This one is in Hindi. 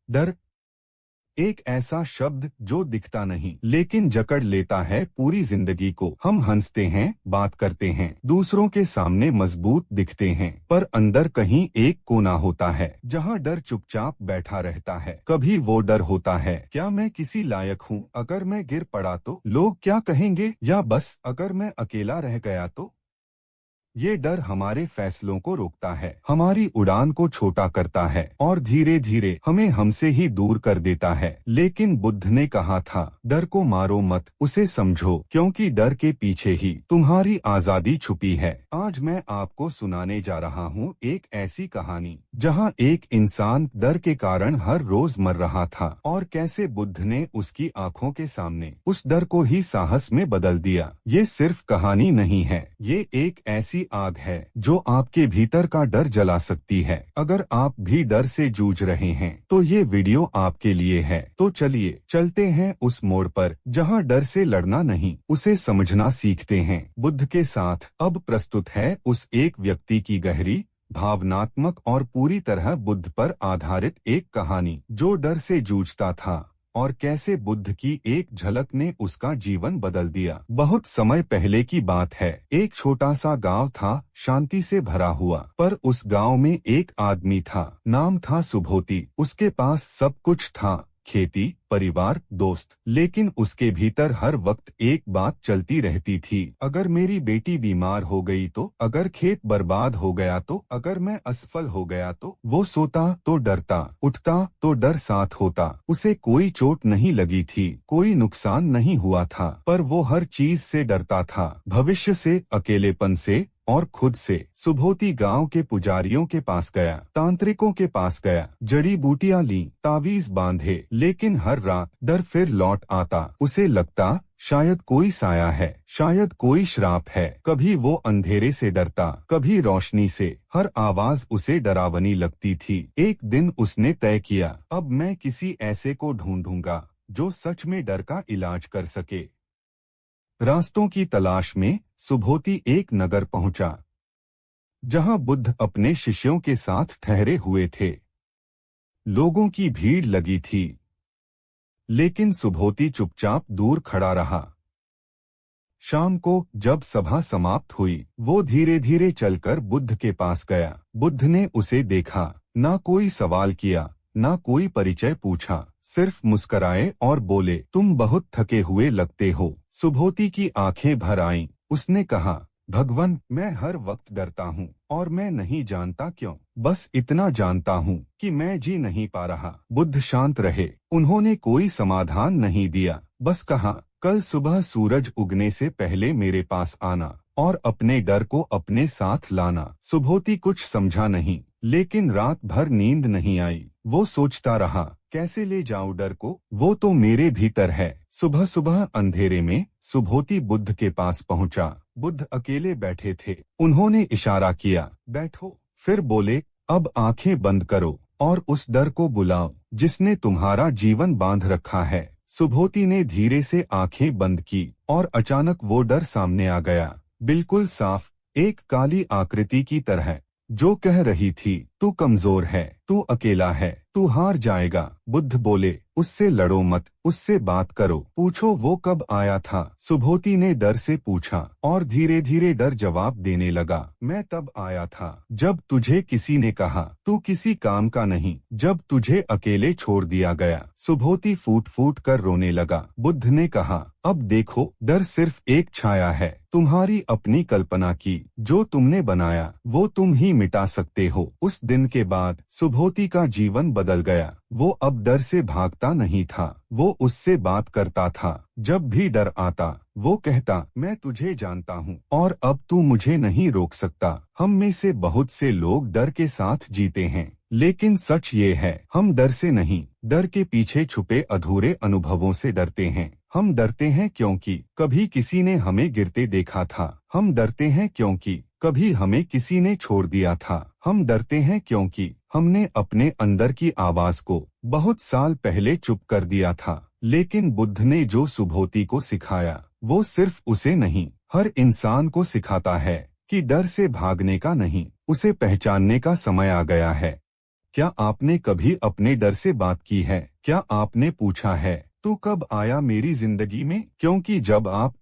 डर एक ऐसा शब्द जो दिखता नहीं लेकिन जकड़ लेता है पूरी जिंदगी को। हम हंसते हैं, बात करते हैं, दूसरों के सामने मजबूत दिखते हैं, पर अंदर कहीं एक कोना होता है जहां डर चुपचाप बैठा रहता है। कभी वो डर होता है, क्या मैं किसी लायक हूँ? अगर मैं गिर पड़ा तो लोग क्या कहेंगे? या बस अगर मैं अकेला रह गया तो? ये डर हमारे फैसलों को रोकता है, हमारी उड़ान को छोटा करता है और धीरे धीरे हमें हमसे ही दूर कर देता है। लेकिन बुद्ध ने कहा था, डर को मारो मत, उसे समझो, क्योंकि डर के पीछे ही तुम्हारी आजादी छुपी है। आज मैं आपको सुनाने जा रहा हूँ एक ऐसी कहानी जहाँ एक इंसान डर के कारण हर रोज मर रहा था और कैसे बुद्ध ने उसकी आंखों के सामने उस डर को ही साहस में बदल दिया। ये सिर्फ कहानी नहीं है, ये एक ऐसी आग है जो आपके भीतर का डर जला सकती है। अगर आप भी डर से जूझ रहे हैं तो ये वीडियो आपके लिए है। तो चलिए चलते हैं उस मोड़ पर जहां डर से लड़ना नहीं, उसे समझना सीखते हैं। बुद्ध के साथ अब प्रस्तुत है उस एक व्यक्ति की गहरी, भावनात्मक और पूरी तरह बुद्ध पर आधारित एक कहानी जो डर से जूझता था और कैसे बुद्ध की एक झलक ने उसका जीवन बदल दिया। बहुत समय पहले की बात है, एक छोटा सा गांव था, शांति से भरा हुआ। पर उस गांव में एक आदमी था, नाम था सुभोती। उसके पास सब कुछ था, खेती, परिवार, दोस्त, लेकिन उसके भीतर हर वक्त एक बात चलती रहती थी, अगर मेरी बेटी बीमार हो गई तो, अगर खेत बर्बाद हो गया तो, अगर मैं असफल हो गया तो। वो सोता तो डरता, उठता तो डर साथ होता। उसे कोई चोट नहीं लगी थी, कोई नुकसान नहीं हुआ था, पर वो हर चीज से डरता था, भविष्य से, अकेलेपन से और खुद से। सुभोती गांव के पुजारियों के पास गया, तांत्रिकों के पास गया, जड़ी बूटियां ली, तावीज बांधे, लेकिन हर रात डर फिर लौट आता। उसे लगता शायद कोई साया है, शायद कोई श्राप है। कभी वो अंधेरे से डरता, कभी रोशनी से, हर आवाज उसे डरावनी लगती थी। एक दिन उसने तय किया, अब मैं किसी ऐसे को ढूंढूंगा जो सच में डर का इलाज कर सके। रास्तों की तलाश में सुभोती एक नगर पहुंचा जहां बुद्ध अपने शिष्यों के साथ ठहरे हुए थे। लोगों की भीड़ लगी थी, लेकिन सुभोती चुपचाप दूर खड़ा रहा। शाम को जब सभा समाप्त हुई, वो धीरे धीरे चलकर बुद्ध के पास गया। बुद्ध ने उसे देखा, ना कोई सवाल किया, ना कोई परिचय पूछा, सिर्फ मुस्कराए और बोले, तुम बहुत थके हुए लगते हो। सुभोती की आंखें भर आईं। उसने कहा, भगवान, मैं हर वक्त डरता हूँ और मैं नहीं जानता क्यों। बस इतना जानता हूँ कि मैं जी नहीं पा रहा। बुद्ध शांत रहे, उन्होंने कोई समाधान नहीं दिया, बस कहा, कल सुबह सूरज उगने से पहले मेरे पास आना और अपने डर को अपने साथ लाना। सुभोती कुछ समझा नहीं, लेकिन रात भर नींद नहीं आई। वो सोचता रहा, कैसे ले जाऊं डर को, वो तो मेरे भीतर है। सुबह सुबह अंधेरे में सुभोती बुद्ध के पास पहुंचा। बुद्ध अकेले बैठे थे। उन्होंने इशारा किया, बैठो। फिर बोले, अब आंखें बंद करो और उस डर को बुलाओ जिसने तुम्हारा जीवन बांध रखा है। सुभोती ने धीरे से आंखें बंद की और अचानक वो डर सामने आ गया, बिल्कुल साफ, एक काली आकृति की तरह, जो कह रही थी, तू कमजोर है, तू अकेला है, तू हार जाएगा। बुद्ध बोले, उससे लड़ो मत, उससे बात करो, पूछो वो कब आया था। सुभोती ने डर से पूछा और धीरे धीरे डर जवाब देने लगा, मैं तब आया था जब तुझे किसी ने कहा तू किसी काम का नहीं, जब तुझे अकेले छोड़ दिया गया। सुभोती फूट फूट कर रोने लगा। बुद्ध ने कहा, अब देखो, डर सिर्फ एक छाया है, तुम्हारी अपनी कल्पना की, जो तुमने बनाया वो तुम ही मिटा सकते हो। उस दिन के बाद सुभोती का जीवन बदल गया। वो अब डर से भागता नहीं था, वो उससे बात करता था। जब भी डर आता, वो कहता, मैं तुझे जानता हूँ और अब तू मुझे नहीं रोक सकता। हम में से बहुत से लोग डर के साथ जीते हैं, लेकिन सच ये है, हम डर से नहीं, डर के पीछे छुपे अधूरे अनुभवों से डरते हैं। हम डरते हैं क्योंकि कभी किसी ने हमें गिरते देखा था। हम डरते हैं क्योंकि कभी हमें किसी ने छोड़ दिया था। हम डरते हैं क्योंकि हमने अपने अंदर की आवाज को बहुत साल पहले चुप कर दिया था। लेकिन बुद्ध ने जो सुभोती को सिखाया, वो सिर्फ उसे नहीं, हर इंसान को सिखाता है कि डर से भागने का नहीं, उसे पहचानने का समय आ गया है। क्या आपने कभी अपने डर से बात की है? क्या आपने पूछा है, तू कब आया मेरी जिंदगी में? क्योंकि जब आप